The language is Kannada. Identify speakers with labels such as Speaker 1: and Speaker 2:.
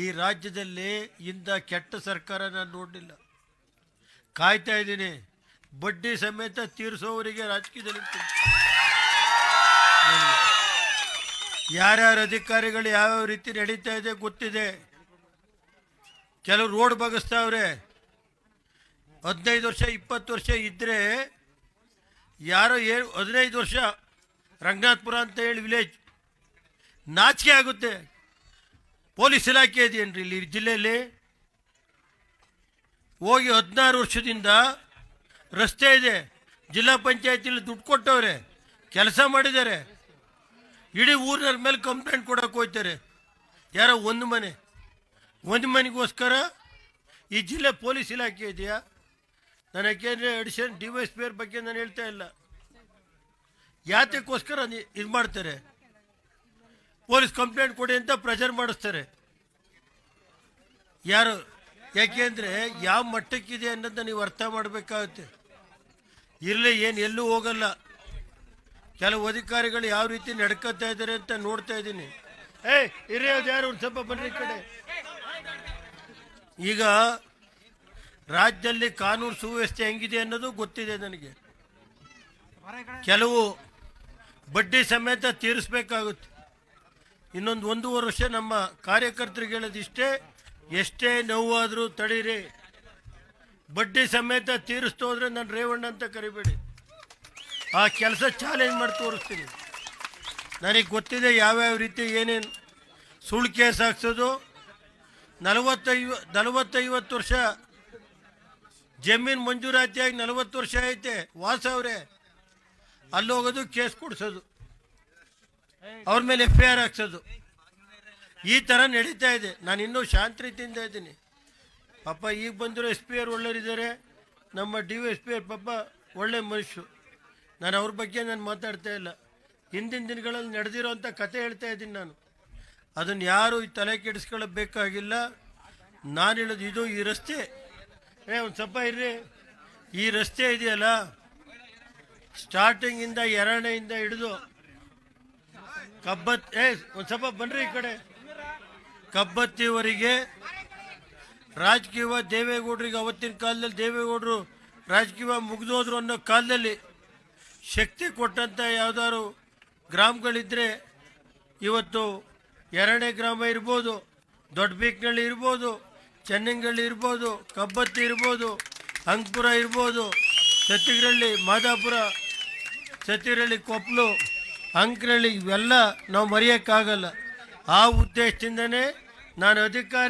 Speaker 1: ಈ ರಾಜ್ಯದಲ್ಲಿ ಇಂಥ ಕೆಟ್ಟ ಸರ್ಕಾರ ನಾನು ನೋಡಲಿಲ್ಲ. ಕಾಯ್ತಾ ಇದ್ದೀನಿ, ಬಡ್ಡಿ ಸಮೇತ ತೀರಿಸೋವರಿಗೆ ರಾಜಕೀಯದಲ್ಲಿ ಯಾರ್ಯಾರ ಅಧಿಕಾರಿಗಳು ಯಾವ್ಯಾವ ರೀತಿ ನಡೀತಾ ಇದೆ ಗೊತ್ತಿದೆ. ಕೆಲವು ರೋಡ್ ಬಗಸ್ತಾವ್ರೆ. 15 ವರ್ಷ 20 ವರ್ಷ ಇದ್ದರೆ ಯಾರೋ 15 ವರ್ಷ ರಂಗನಾಥಪುರ ಅಂತ ಹೇಳಿ ವಿಲೇಜ್, ನಾಚಿಕೆ ಆಗುತ್ತೆ. ಪೊಲೀಸ್ ಇಲಾಖೆ ಇದೆಯೇನ್ರಿ ಇಲ್ಲಿ ಜಿಲ್ಲೆಯಲ್ಲಿ? ಹೋಗಿ 16 ವರ್ಷದಿಂದ ರಸ್ತೆ ಇದೆ, ಜಿಲ್ಲಾ ಪಂಚಾಯತಿಲಿ ದುಡ್ಡು ಕೊಟ್ಟವ್ರೆ, ಕೆಲಸ ಮಾಡಿದ್ದಾರೆ. ಇಡೀ ಊರಿನ ಮೇಲೆ ಕಂಪ್ಲೇಂಟ್ ಕೊಡೋಕೆ ಹೋಗ್ತಾರೆ. ಯಾರೋ ಒಂದು ಮನೆಗೋಸ್ಕರ ಈ ಜಿಲ್ಲೆ ಪೊಲೀಸ್ ಇಲಾಖೆ ಇದೆಯಾ? ನಾನು ಯಾಕೆಂದರೆ ಅಡಿಷನ್ ಡಿವೈಎಸ್ಪಿ ಬಗ್ಗೆ ನಾನು ಹೇಳ್ತಾ ಇಲ್ಲ. ಯಾತಕ್ಕೋಸ್ಕರ ಇದು ಮಾಡ್ತಾರೆ? ಪೊಲೀಸ್ ಕಂಪ್ಲೇಂಟ್ ಕೊಡಿ ಅಂತ ಪ್ರೆಷರ್ ಮಾಡಿಸ್ತಾರೆ. ಯಾರು? ಯಾಕೆಂದರೆ ಯಾವ ಮಟ್ಟಕ್ಕಿದೆ ಅನ್ನೋದನ್ನ ನೀವು ಅರ್ಥ ಮಾಡಬೇಕಾಗುತ್ತೆ. ಇರಲಿ, ಏನು ಎಲ್ಲೂ ಹೋಗಲ್ಲ. ಕೆಲವು ಅಧಿಕಾರಿಗಳು ಯಾವ ರೀತಿ ನಡ್ಕೊತಾ ಇದ್ದಾರೆ ಅಂತ ನೋಡ್ತಾ ಇದ್ದೀನಿ. ಇರೋದು ಯಾರು ಒಂದು ಸ್ವಲ್ಪ ಬನ್ನಿ ಕಡೆ. ಈಗ ರಾಜ್ಯದಲ್ಲಿ ಕಾನೂನು ಸುವ್ಯವಸ್ಥೆ ಹೆಂಗಿದೆ ಅನ್ನೋದು ಗೊತ್ತಿದೆ ನನಗೆ. ಕೆಲವು ಬಡ್ಡಿ ಸಮೇತ ತೀರಿಸಬೇಕಾಗುತ್ತೆ. ಇನ್ನೊಂದು 1.5 ವರ್ಷ ನಮ್ಮ ಕಾರ್ಯಕರ್ತರಿಗೆ ಹೇಳೋದಿಷ್ಟೇ, ಎಷ್ಟೇ ನೋವಾದರೂ ತಡೀರಿ, ಬಡ್ಡಿ ಸಮೇತ ತೀರಿಸ್ತು ಹೋದ್ರೆ ನಾನು ರೇವಣ್ಣ ಅಂತ ಕರಿಬೇಡಿ. ಆ ಕೆಲಸ ಚಾಲೆಂಜ್ ಮಾಡಿ ತೋರಿಸ್ತೀನಿ. ನನಗೆ ಗೊತ್ತಿದೆ ಯಾವ್ಯಾವ ರೀತಿ ಏನೇನು ಸುಳ್ಳು ಕೇಸ್ ಹಾಕ್ಸೋದು. 40-50 ವರ್ಷ ಜಮೀನು ಮಂಜೂರಾತಿಯಾಗಿ 40 ವರ್ಷ ಐತೆ, ವಾಸ ಅವರೇ ಅಲ್ಲಿ ಹೋಗೋದು, ಕೇಸ್ ಕೊಡಿಸೋದು, ಅವ್ರ ಮೇಲೆ FIR ಹಾಕ್ಸೋದು, ಈ ಥರ ನಡೀತಾ ಇದೆ. ನಾನು ಇನ್ನೂ ಶಾಂತ ರೀತಿಯಿಂದ ಇದ್ದೀನಿ. ಪಾಪ ಈಗ ಬಂದಿರೋ SP ಅವ್ರು ಒಳ್ಳೆಯರಿದ್ದಾರೆ, ನಮ್ಮ DYSP ಪಾಪ ಒಳ್ಳೆ ಮನುಷ್ಯರು. ನಾನು ಅವ್ರ ಬಗ್ಗೆ ನಾನು ಮಾತಾಡ್ತಾ ಇಲ್ಲ. ಹಿಂದಿನ ದಿನಗಳಲ್ಲಿ ನಡೆದಿರೋಂಥ ಕತೆ ಹೇಳ್ತಾ ಇದ್ದೀನಿ ನಾನು. ಅದನ್ನು ಯಾರು ಈ ತಲೆ ಕೆಡಿಸ್ಕೊಳ್ಳಬೇಕಾಗಿಲ್ಲ. ನಾನು ಹೇಳೋದು ಇದು, ಈ ರಸ್ತೆ ಒಂದು ಸ್ವಲ್ಪ ಇರ್ರಿ. ಈ ರಸ್ತೆ ಇದೆಯಲ್ಲ, ಸ್ಟಾರ್ಟಿಂಗಿಂದ ಎರಡನೆಯಿಂದ ಹಿಡಿದು ಒಂದು ಸ್ವಲ್ಪ ಬನ್ರಿ ಈ ಕಡೆ, ಕಬ್ಬತ್ತಿವರೆಗೆ ರಾಜಕೀಯ ದೇವೇಗೌಡರಿಗೆ, ಅವತ್ತಿನ ಕಾಲದಲ್ಲಿ ದೇವೇಗೌಡರು ರಾಜಕೀಯ ಮುಗಿದೋದ್ರು ಅನ್ನೋ ಕಾಲದಲ್ಲಿ ಶಕ್ತಿ ಕೊಟ್ಟಂಥ ಯಾವ್ದಾದ್ರು ಗ್ರಾಮಗಳಿದ್ದರೆ ಇವತ್ತು 2ನೇ ಗ್ರಾಮ ಇರ್ಬೋದು, ದೊಡ್ಡ ಬೀಕ್ನಳ್ಳಿ ಇರ್ಬೋದು, ಚೆನ್ನಂಗಳ್ಳಿ ಇರ್ಬೋದು, ಕಬ್ಬತ್ತಿ ಇರ್ಬೋದು, ಅಂಕಪುರ ಇರ್ಬೋದು, ಸತ್ತಿಗರಳ್ಳಿ, ಮಾದಾಪುರ, ಸತ್ತಿಗರಳ್ಳಿ, ಕೊಪ್ಪಲು, ಅಂಕನಹಳ್ಳಿ, ಇವೆಲ್ಲ ನಾವು ಮರೆಯೋಕ್ಕಾಗಲ್ಲ. ಆ ಉದ್ದೇಶದಿಂದನೇ ನಾನು ಅಧಿಕಾರಿ